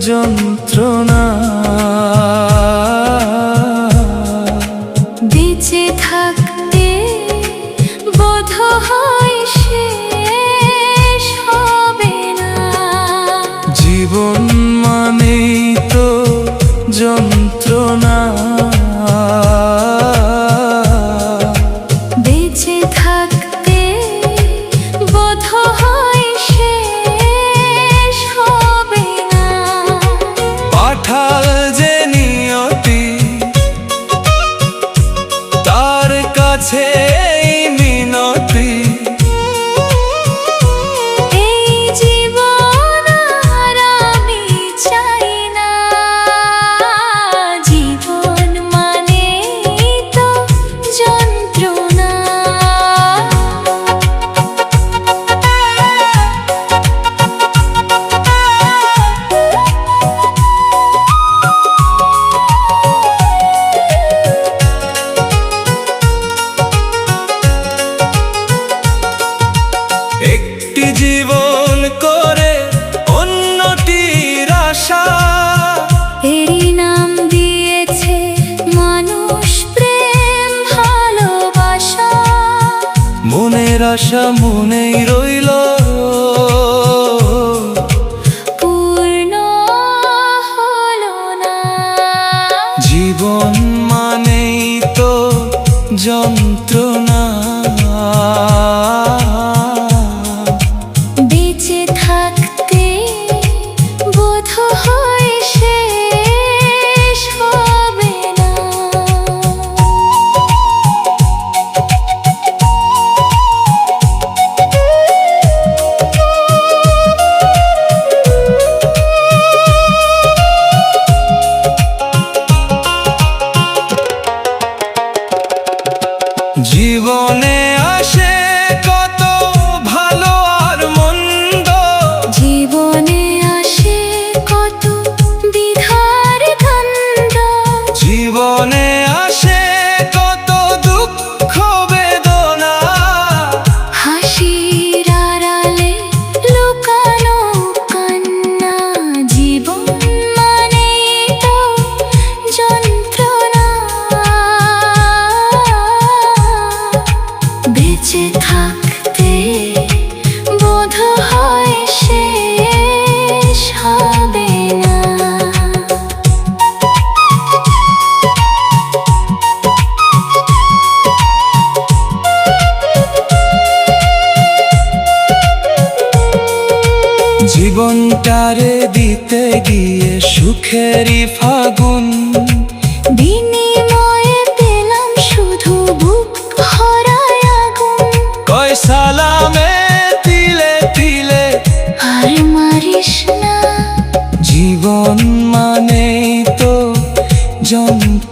যন্ত্রণা। বেঁচে থাকতে বোধ হয় শেষ হবে না। জীবন মানেই তো যন্ত্রণা। বেঁচে থাকতে বোধ হয় শেষ হবে না। পাঠাল যে নিয়তি তার কাছে এই মিনতি, এই জীবন আর আমি চাই না। জীবন মানেই তো যন্ত্রণা। একটি জীবন করে অন্যটির আশা, এরই নাম দিয়েছে মানুষ প্রেম ভালোবাসা। মনের আশা মনেই রইল, পূর্ণ হলো না। জীবন মানেই তো যন্ত্রণা। বেঁচে থাকতে বোধ হয় শেষ হবে না। জীবনে আসে কত ভালো আর মন্দ, জীবনে আসে কত দ্বিধার দ্বন্দ্ব। জীবনে আসে কত দুঃখ বেদনা, হাসির আড়ালে লুকানো কান্না। জীবন মানেই তো যন্ত্রণা। বেঁচে থাকতে বোধ হয় শেষ হবে না। জীবনটারে দিতে গিয়ে সুখেরই ফাগুন, বিনিময়ে পেলাম শুধু বুক ভরায় আগুন। কয় সালামে তিলে তিলে আর মারিস না। জীবন মানেই তো যন্ত্রণা।